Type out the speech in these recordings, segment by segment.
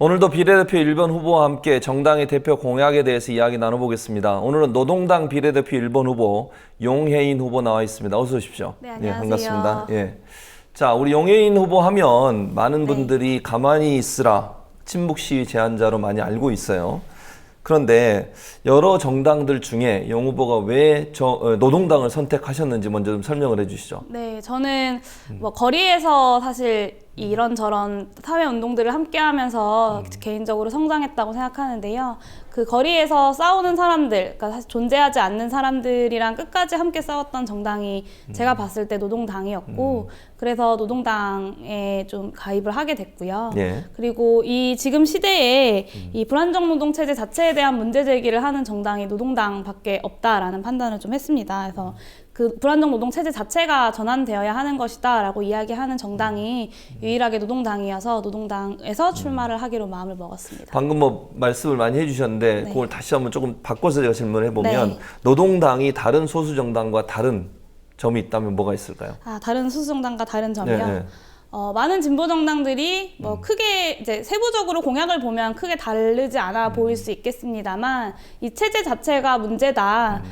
오늘도 비례대표 1번 후보와 함께 정당의 대표 공약에 대해서 이야기 나눠보겠습니다. 오늘은 노동당 비례대표 1번 후보 용혜인 후보 나와 있습니다. 어서 오십시오. 네, 안녕하세요. 반갑습니다. 예. 자, 우리 용혜인 후보 하면 많은 네. 분들이 가만히 있으라 친북 시위 제안자로 많이 알고 있어요. 그런데 여러 정당들 중에 용 후보가 왜 노동당을 선택하셨는지 먼저 좀 설명을 해주시죠. 네, 저는 뭐 거리에서 사실 이런저런 사회 운동들을 함께 하면서 개인적으로 성장했다고 생각하는데요. 그 거리에서 싸우는 사람들, 그러니까 사실 존재하지 않는 사람들이랑 끝까지 함께 싸웠던 정당이 제가 봤을 때 노동당이었고, 그래서 노동당에 좀 가입을 하게 됐고요. 예. 그리고 이 지금 시대에 이 불안정 노동 체제 자체에 대한 문제 제기를 하는 정당이 노동당밖에 없다라는 판단을 좀 했습니다. 그래서 그 불안정 노동 체제 자체가 전환되어야 하는 것이다라고 이야기하는 정당이 유일하게 노동당이어서 노동당에서 출마를 하기로 마음을 먹었습니다. 방금 뭐 말씀을 많이 해주셨는데 네. 그걸 다시 한번 조금 바꿔서 제가 질문을 해보면 네. 노동당이 다른 소수 정당과 다른 점이 있다면 뭐가 있을까요? 다른 소수정당과 다른 점이요? 네. 많은 진보 정당들이 뭐 크게 이제 세부적으로 공약을 보면 크게 다르지 않아 보일 수 있겠습니다만 이 체제 자체가 문제다.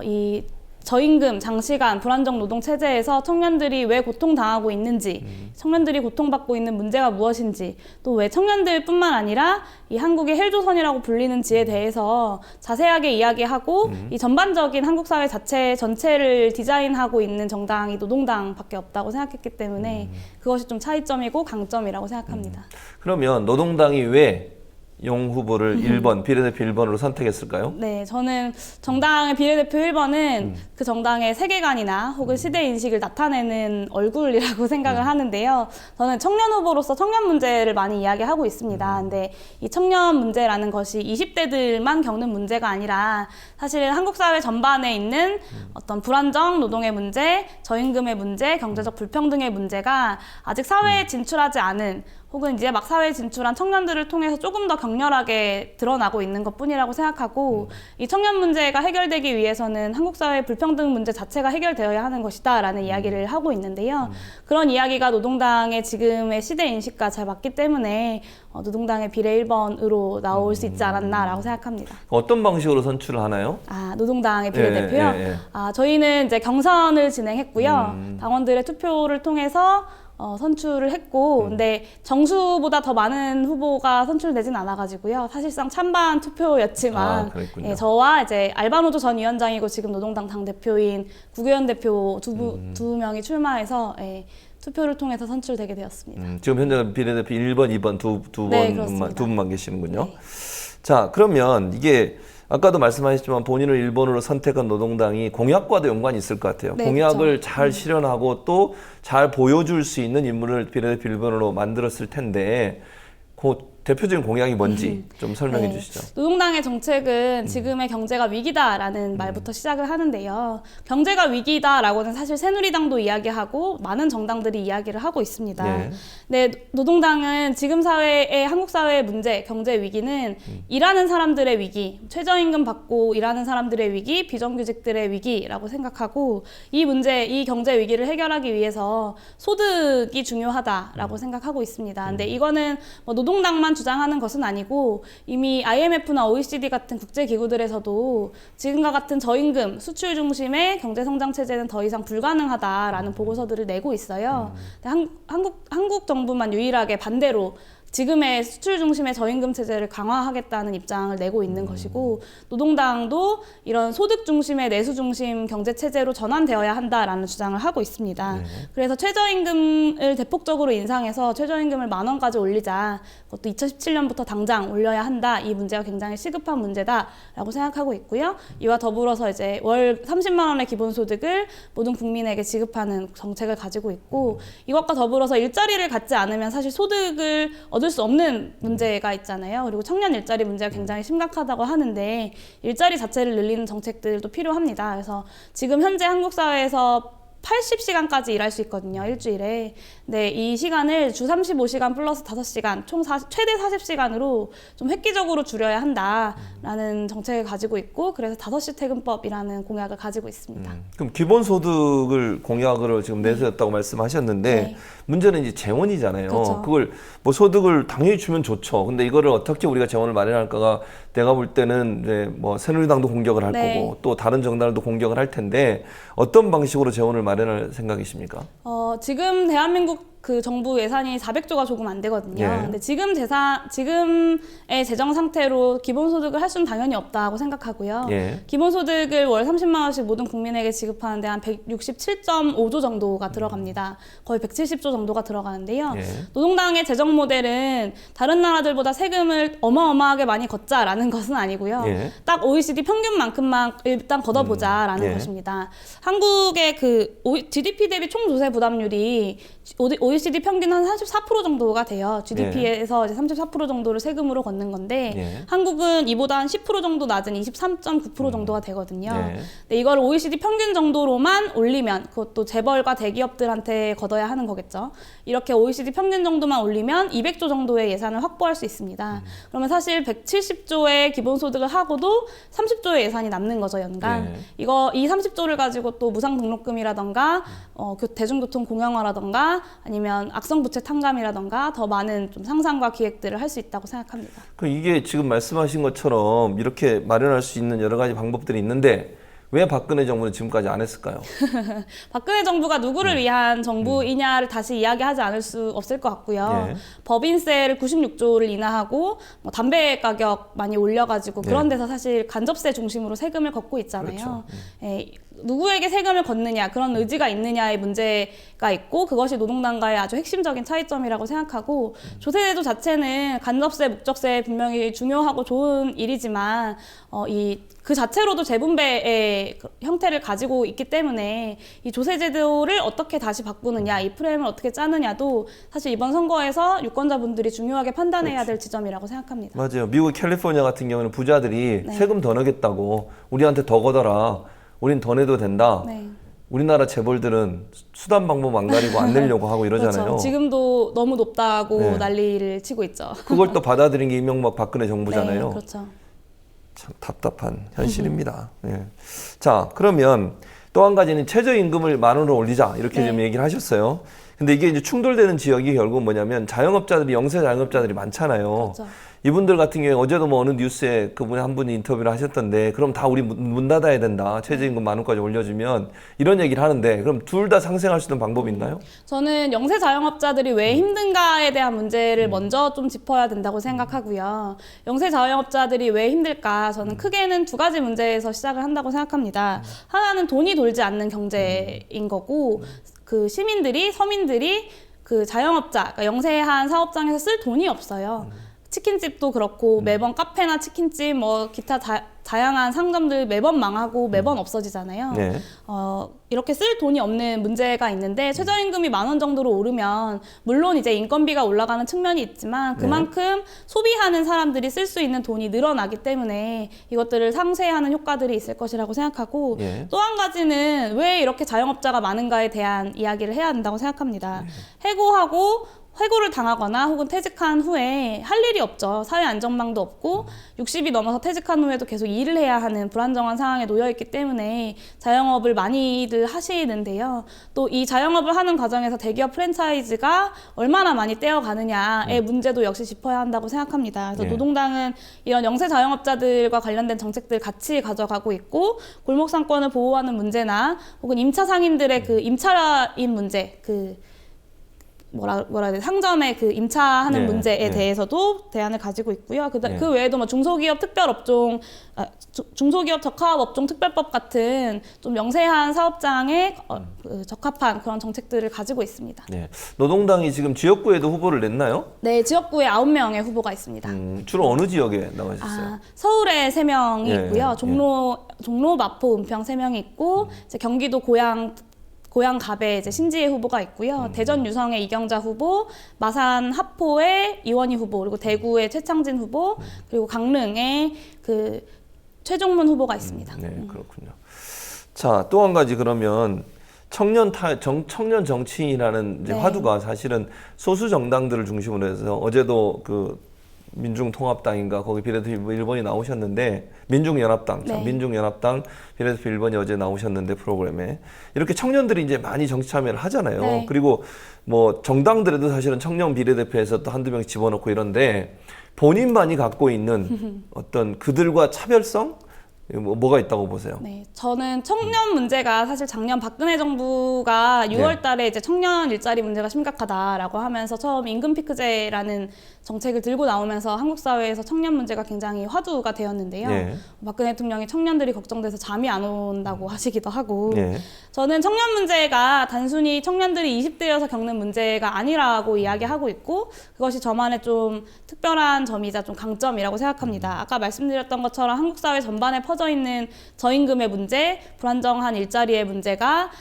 이 저임금, 장시간, 불안정 노동 체제에서 청년들이 왜 고통당하고 있는지, 청년들이 고통받고 있는 문제가 무엇인지, 또 왜 청년들뿐만 아니라 이 한국의 헬조선이라고 불리는지에 대해서 자세하게 이야기하고 이 전반적인 한국 사회 자체 전체를 디자인하고 있는 정당이 노동당밖에 없다고 생각했기 때문에 그것이 좀 차이점이고 강점이라고 생각합니다. 그러면 노동당이 왜 용 후보를 1번, 비례대표 1번으로 선택했을까요? 네, 저는 정당의 비례대표 1번은 그 정당의 세계관이나 혹은 시대인식을 나타내는 얼굴이라고 생각을 하는데요. 저는 청년 후보로서 청년 문제를 많이 이야기하고 있습니다. 근데 이 청년 문제라는 것이 20대들만 겪는 문제가 아니라 사실은 한국 사회 전반에 있는 어떤 불안정 노동의 문제, 저임금의 문제, 경제적 불평등의 문제가 아직 사회에 진출하지 않은 혹은 이제 막 사회에 진출한 청년들을 통해서 조금 더 격렬하게 드러나고 있는 것뿐이라고 생각하고 이 청년 문제가 해결되기 위해서는 한국 사회의 불평등 문제 자체가 해결되어야 하는 것이다라는 이야기를 하고 있는데요. 그런 이야기가 노동당의 지금의 시대 인식과 잘 맞기 때문에 노동당의 비례 1번으로 나올 수 있지 않았나라고 생각합니다. 어떤 방식으로 선출을 하나요? 노동당의 비례대표요? 예. 저희는 이제 경선을 진행했고요. 당원들의 투표를 통해서 선출을 했고, 근데 정수보다 더 많은 후보가 선출되진 않아가지고요. 사실상 찬반 투표였지만, 그랬군요. 저와 이제 알바노조 전 위원장이고 지금 노동당 당 대표인 구교연 대표 두 명이 출마해서 투표를 통해서 선출되게 되었습니다. 지금 현재 비례대표 1번, 2번 네, 두 분만 계시는군요. 네. 자, 그러면 이게 아까도 말씀하셨지만 본인을 1번으로 선택한 노동당이 공약과도 연관이 있을 것 같아요. 네, 공약을 그렇죠. 잘 실현하고 또 잘 보여줄 수 있는 인물을 비례대표 1번으로 만들었을 텐데 그 대표적인 공약이 뭔지 좀 설명해 주시죠. 노동당의 정책은 지금의 경제가 위기다라는 말부터 시작을 하는데요. 경제가 위기다라고는 사실 새누리당도 이야기하고 많은 정당들이 이야기를 하고 있습니다. 네. 네, 노동당은 지금 사회의 한국 사회의 문제, 경제 위기는 일하는 사람들의 위기, 최저임금 받고 일하는 사람들의 위기, 비정규직들의 위기라고 생각하고 이 문제, 이 경제 위기를 해결하기 위해서 소득이 중요하다라고 생각하고 있습니다. 근데 이거는 뭐 노동당만 주장하는 것은 아니고 이미 IMF나 OECD 같은 국제기구들에서도 지금과 같은 저임금, 수출 중심의 경제성장 체제는 더 이상 불가능하다라는 보고서들을 내고 있어요. 근데 한국 정부만 유일하게 반대로 지금의 수출 중심의 저임금 체제를 강화하겠다는 입장을 내고 있는 것이고 노동당도 이런 소득 중심의 내수 중심 경제 체제로 전환되어야 한다라는 주장을 하고 있습니다. 그래서 최저임금을 대폭적으로 인상해서 최저임금을 10,000원까지 올리자. 그것도 2017년부터 당장 올려야 한다. 이 문제가 굉장히 시급한 문제다라고 생각하고 있고요. 이와 더불어서 이제 월 30만 원의 기본소득을 모든 국민에게 지급하는 정책을 가지고 있고 이것과 더불어서 일자리를 갖지 않으면 사실 소득을 얻을 수 없는 문제가 있잖아요. 그리고 청년 일자리 문제가 굉장히 심각하다고 하는데 일자리 자체를 늘리는 정책들도 필요합니다. 그래서 지금 현재 한국 사회에서 80시간까지 일할 수 있거든요, 일주일에. 네, 이 시간을 주 35시간 플러스 5시간, 총 최대 40시간으로 좀 획기적으로 줄여야 한다라는 정책을 가지고 있고, 그래서 5시 퇴근법이라는 공약을 가지고 있습니다. 그럼 기본소득을 공약으로 지금 내세웠다고 말씀하셨는데 네. 문제는 이제 재원이잖아요. 그렇죠. 그걸 뭐 소득을 당연히 주면 좋죠. 근데 이거를 어떻게 우리가 재원을 마련할까가 내가 볼 때는 이제 뭐 새누리당도 공격을 할 네. 거고 또 다른 정당들도 공격을 할 텐데 어떤 방식으로 재원을 마련할 생각이십니까? 지금 대한민국 그 정부 예산이 400조가 조금 안 되거든요. 예. 근데 지금의 재정 상태로 기본소득을 할 수는 당연히 없다고 생각하고요. 예. 기본소득을 월 30만 원씩 모든 국민에게 지급하는데 한 167.5조 정도가 들어갑니다. 거의 170조 정도가 들어가는데요. 예. 노동당의 재정 모델은 다른 나라들보다 세금을 어마어마하게 많이 걷자라는 것은 아니고요. 예. 딱 OECD 평균만큼만 일단 걷어보자라는 예. 것입니다. 한국의 그 GDP 대비 총조세 부담률이 OECD 평균 한 34% 정도가 돼요. GDP에서 이제 34% 정도를 세금으로 걷는 건데 예. 한국은 이보다 한 10% 정도 낮은 23.9% 정도가 되거든요. 예. 근데 이걸 OECD 평균 정도로만 올리면 그것도 재벌과 대기업들한테 걷어야 하는 거겠죠. 이렇게 OECD 평균 정도만 올리면 200조 정도의 예산을 확보할 수 있습니다. 그러면 사실 170조의 기본소득을 하고도 30조의 예산이 남는 거죠, 연간. 예. 이 30조를 가지고 또 무상 등록금이라던가 대중교통 공영화라던가 아니면 악성부채 탕감이라던가 더 많은 좀 상상과 기획들을 할 수 있다고 생각합니다. 그 이게 지금 말씀하신 것처럼 이렇게 마련할 수 있는 여러 가지 방법들이 있는데 왜 박근혜 정부는 지금까지 안 했을까요? 박근혜 정부가 누구를 위한 정부이냐를 다시 이야기하지 않을 수 없을 것 같고요. 예. 법인세를 96조를 인하하고 뭐 담배 가격 많이 올려가지고 그런 데서 사실 간접세 중심으로 세금을 걷고 있잖아요. 그렇죠. 예, 누구에게 세금을 걷느냐 그런 의지가 있느냐의 문제가 있고 그것이 노동당과의 아주 핵심적인 차이점이라고 생각하고 조세제도 자체는 간접세, 목적세 분명히 중요하고 좋은 일이지만 그 자체로도 재분배의 형태를 가지고 있기 때문에 이 조세제도를 어떻게 다시 바꾸느냐, 이 프레임을 어떻게 짜느냐도 사실 이번 선거에서 유권자분들이 중요하게 판단해야 될 지점이라고 생각합니다. 맞아요. 미국 캘리포니아 같은 경우는 부자들이 네. 세금 더 내겠다고 우리한테 더 걷어라. 우린 더 내도 된다. 네. 우리나라 재벌들은 수단 방법 안 가리고 안 내려고 하고 이러잖아요. 그렇죠. 지금도 너무 높다고 네. 난리를 치고 있죠. 그걸 또 받아들인 게 이명박 박근혜 정부잖아요. 네, 그렇죠. 참 답답한 현실입니다. 예. 자, 그러면 또 한 가지는 최저임금을 10,000원으로 올리자 이렇게 네. 좀 얘기를 하셨어요. 근데 이게 이제 충돌되는 지역이 결국은 뭐냐면 자영업자들이 영세 자영업자들이 많잖아요. 그렇죠. 이분들 같은 경우에 어제도 뭐 어느 뉴스에 그분이 한 분이 인터뷰를 하셨던데 그럼 다 우리 문 닫아야 된다. 최저임금 10,000원까지 올려주면 이런 얘기를 하는데 그럼 둘 다 상생할 수 있는 방법이 있나요? 저는 영세 자영업자들이 왜 힘든가에 대한 문제를 먼저 좀 짚어야 된다고 생각하고요. 영세 자영업자들이 왜 힘들까? 저는 크게는 두 가지 문제에서 시작을 한다고 생각합니다. 하나는 돈이 돌지 않는 경제인 거고 그 서민들이 그 자영업자, 그러니까 영세한 사업장에서 쓸 돈이 없어요. 치킨집도 그렇고 매번 카페나 치킨집 뭐 기타 다양한 상점들 매번 망하고 매번 없어지잖아요. 네. 이렇게 쓸 돈이 없는 문제가 있는데 최저임금이 10,000원 정도로 오르면 물론 이제 인건비가 올라가는 측면이 있지만 그만큼 소비하는 사람들이 쓸 수 있는 돈이 늘어나기 때문에 이것들을 상쇄하는 효과들이 있을 것이라고 생각하고 예. 또 한 가지는 왜 이렇게 자영업자가 많은가에 대한 이야기를 해야 한다고 생각합니다. 해고를 당하거나 혹은 퇴직한 후에 할 일이 없죠. 사회 안전망도 없고 60이 넘어서 퇴직한 후에도 계속 일을 해야 하는 불안정한 상황에 놓여 있기 때문에 자영업을 많이들 하시는데요. 또 이 자영업을 하는 과정에서 대기업 프랜차이즈가 얼마나 많이 떼어가느냐의 문제도 역시 짚어야 한다고 생각합니다. 그래서 예. 노동당은 이런 영세 자영업자들과 관련된 정책들 같이 가져가고 있고 골목 상권을 보호하는 문제나 혹은 임차 상인들의 그 임차인 문제 뭐라 해야 돼 상점의 그 임차하는 예, 문제에 예. 대해서도 대안을 가지고 있고요. 그 예. 외에도 뭐 중소기업 적합업종 특별법 같은 좀 영세한 사업장에 적합한 그런 정책들을 가지고 있습니다. 네. 노동당이 지금 지역구에도 후보를 냈나요? 네, 지역구에 9명의 후보가 있습니다. 주로 어느 지역에 나가셨어요? 서울에 3명이 예, 있고요. 예. 종로, 마포, 은평 3명이 있고 이제 경기도 고양갑에 이제 신지혜 후보가 있고요. 대전 유성의 이경자 후보, 마산 하포의 이원희 후보, 그리고 대구의 최창진 후보, 그리고 강릉의 최종문 후보가 있습니다. 네, 그렇군요. 자, 또 한 가지 그러면 청년 정치인이라는 이제 네. 화두가 사실은 소수 정당들을 중심으로 해서 어제도 그 민중통합당인가 거기 비례대표 1번이 나오셨는데 민중연합당 네. 민중연합당 비례대표 1번이 어제 나오셨는데 프로그램에 이렇게 청년들이 이제 많이 정치 참여를 하잖아요. 네. 그리고 뭐 정당들에도 사실은 청년 비례대표에서 또 한두 명 집어넣고 이런데 본인만이 갖고 있는 어떤 그들과 차별성 뭐가 있다고 보세요? 네, 저는 청년 문제가 사실 작년 박근혜 정부가 6월 달에 이제 청년 일자리 문제가 심각하다라고 하면서 처음 임금 피크제라는 정책을 들고 나오면서 한국 사회에서 청년 문제가 굉장히 화두가 되었는데요. 예. 박근혜 대통령이 청년들이 걱정돼서 잠이 안 온다고 하시기도 하고 예. 저는 청년 문제가 단순히 청년들이 20대여서 겪는 문제가 아니라고 이야기하고 있고 그것이 저만의 좀 특별한 점이자 좀 강점이라고 생각합니다. 아까 말씀드렸던 것처럼 한국 사회 전반에 퍼져 있는 저임금의 문제, 불안정한 일자리의 문제가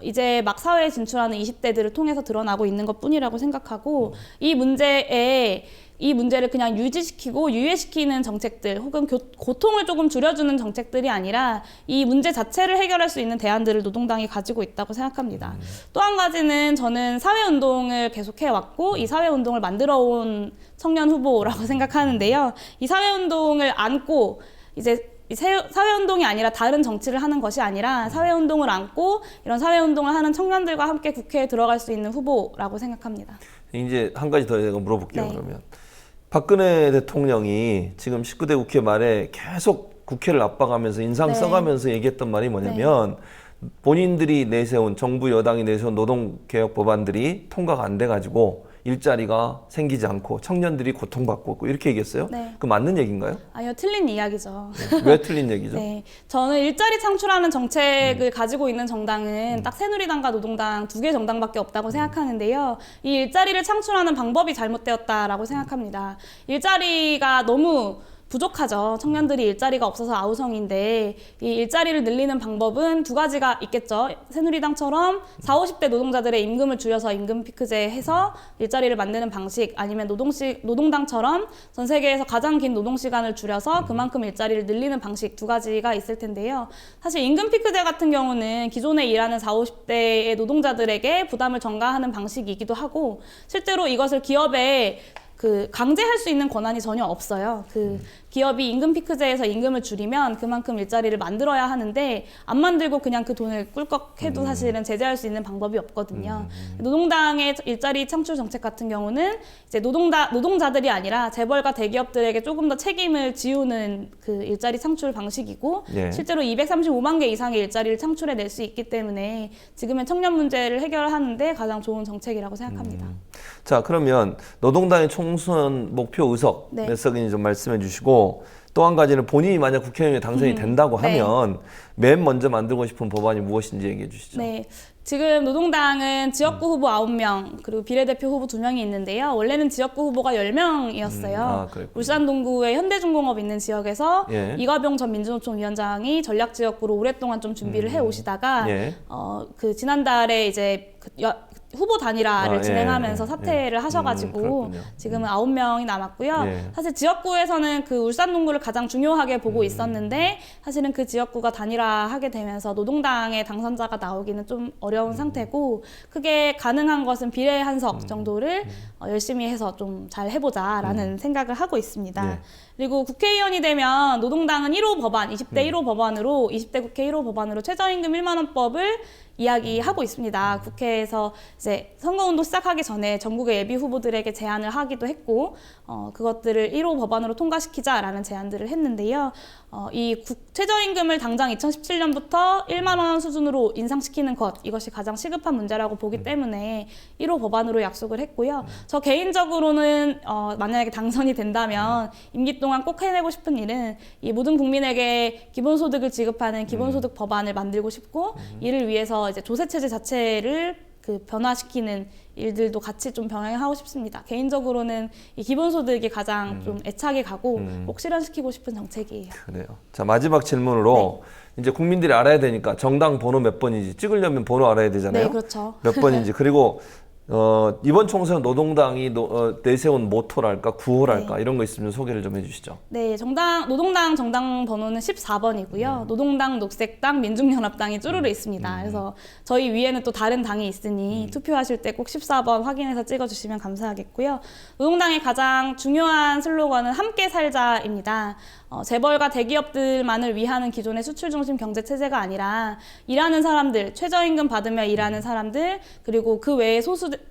이제 막 사회에 진출하는 20대들을 통해서 드러나고 있는 것뿐이라고 생각하고 이 문제를 그냥 유지시키고 유예시키는 정책들 혹은 고통을 조금 줄여주는 정책들이 아니라 이 문제 자체를 해결할 수 있는 대안들을 노동당이 가지고 있다고 생각합니다. 또 한 가지는 저는 사회운동을 계속해왔고 이 사회운동을 만들어온 청년 후보라고 생각하는데요. 이 사회운동을 안고 이제 사회운동이 아니라 다른 정치를 하는 것이 아니라 사회운동을 안고 이런 사회운동을 하는 청년들과 함께 국회에 들어갈 수 있는 후보라고 생각합니다. 이제 한 가지 더 제가 물어볼게요. 네. 그러면 박근혜 대통령이 지금 19대 국회 말에 계속 국회를 압박하면서 인상 네. 써가면서 얘기했던 말이 뭐냐면 본인들이 내세운 정부 여당이 내세운 노동개혁 법안들이 통과가 안 돼가지고 일자리가 생기지 않고 청년들이 고통받고 있고 이렇게 얘기했어요? 네. 그 맞는 얘기인가요? 아니요, 틀린 이야기죠. 왜 틀린 얘기죠? 네, 저는 일자리 창출하는 정책을 가지고 있는 정당은 딱 새누리당과 노동당 두 개 정당밖에 없다고 생각하는데요. 이 일자리를 창출하는 방법이 잘못되었다라고 생각합니다. 일자리가 너무 부족하죠. 청년들이 일자리가 없어서 아우성인데 이 일자리를 늘리는 방법은 두 가지가 있겠죠. 새누리당처럼 40, 50대 노동자들의 임금을 줄여서 임금 피크제 해서 일자리를 만드는 방식 아니면 노동당처럼 전 세계에서 가장 긴 노동시간을 줄여서 그만큼 일자리를 늘리는 방식 두 가지가 있을 텐데요. 사실 임금 피크제 같은 경우는 기존에 일하는 40, 50대의 노동자들에게 부담을 전가하는 방식이기도 하고 실제로 이것을 기업에 강제할 수 있는 권한이 전혀 없어요. 기업이 임금 피크제에서 임금을 줄이면 그만큼 일자리를 만들어야 하는데 안 만들고 그냥 그 돈을 꿀꺽해도 사실은 제재할 수 있는 방법이 없거든요. 노동당의 일자리 창출 정책 같은 경우는 이제 노동자들이 아니라 재벌과 대기업들에게 조금 더 책임을 지우는 그 일자리 창출 방식이고 예. 실제로 235만 개 이상의 일자리를 창출해낼 수 있기 때문에 지금의 청년 문제를 해결하는데 가장 좋은 정책이라고 생각합니다. 자, 그러면 노동당의 총선 목표 의석 네. 몇 석인지 좀 말씀해 주시고 또 한 가지는 본인이 만약 국회의원에 당선이 된다고 네. 하면 맨 먼저 만들고 싶은 법안이 무엇인지 얘기해 주시죠. 네. 지금 노동당은 지역구 후보 9명, 그리고 비례대표 후보 2명이 있는데요. 원래는 지역구 후보가 10명이었어요. 그랬군요. 울산 동구에 현대중공업 있는 지역에서 예. 이가병 전 민주노총 위원장이 전략지역구로 오랫동안 좀 준비를 해 오시다가 예. 지난달에 이제 후보 단일화를 진행하면서 사퇴를 하셔가지고 그렇군요. 지금은 9명이 남았고요. 예. 사실 지역구에서는 그 울산 동구를 가장 중요하게 보고 있었는데 사실은 그 지역구가 단일화하게 되면서 노동당의 당선자가 나오기는 좀 어려운 상태고 크게 가능한 것은 비례 한석 정도를 열심히 해서 좀 잘 해보자라는 생각을 하고 있습니다. 예. 그리고 국회의원이 되면 노동당은 1호 법안, 20대 1호 법안으로 20대 국회 1호 법안으로 최저임금 1만 원법을 이야기하고 있습니다. 국회에서 이제 선거운동 시작하기 전에 전국의 예비 후보들에게 제안을 하기도 했고 그것들을 1호 법안으로 통과시키자라는 제안들을 했는데요. 이 최저임금을 당장 2017년부터 1만 원 수준으로 인상시키는 것 이것이 가장 시급한 문제라고 보기 때문에 1호 법안으로 약속을 했고요. 저 개인적으로는 만약에 당선이 된다면 임기 동안 꼭 해내고 싶은 일은 이 모든 국민에게 기본소득을 지급하는 기본소득 법안을 만들고 싶고 이를 위해서 이제 조세체제 자체를 변화시키는 일들도 같이 좀 병행하고 싶습니다. 개인적으로는 이 기본소득이 가장 좀 애착이 가고 꼭 실현시키고 싶은 정책이에요. 그래요. 자, 마지막 질문으로 이제 국민들이 알아야 되니까 정당 번호 몇 번인지 찍으려면 번호 알아야 되잖아요. 네, 그렇죠. 몇 번인지 그리고 이번 총선 노동당이 내세운 모토랄까 구호랄까 이런 거 있으면 소개를 좀 해주시죠. 네, 노동당 정당 번호는 14번이고요. 노동당, 녹색당, 민중연합당이 쭈루루 있습니다. 그래서 저희 위에는 또 다른 당이 있으니 투표하실 때 꼭 14번 확인해서 찍어주시면 감사하겠고요. 노동당의 가장 중요한 슬로건은 함께 살자입니다. 재벌과 대기업들만을 위하는 기존의 수출 중심 경제 체제가 아니라 일하는 사람들, 최저임금 받으며 일하는 사람들, 그리고 그 외에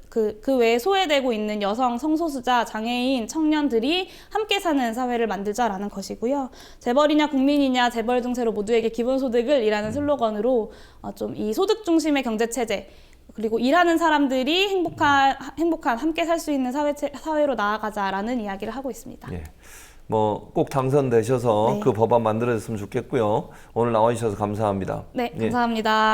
그 외에 소외되고 있는 여성, 성소수자, 장애인, 청년들이 함께 사는 사회를 만들자라는 것이고요. 재벌이냐 국민이냐 재벌 증세로 모두에게 기본소득을 이라는 슬로건으로 좀 이 소득 중심의 경제 체제, 그리고 일하는 사람들이 행복한 함께 살 수 있는 사회로 나아가자라는 이야기를 하고 있습니다. 예. 뭐 꼭 당선되셔서 네. 그 법안 만들어졌으면 좋겠고요. 오늘 나와주셔서 감사합니다. 네, 예. 감사합니다.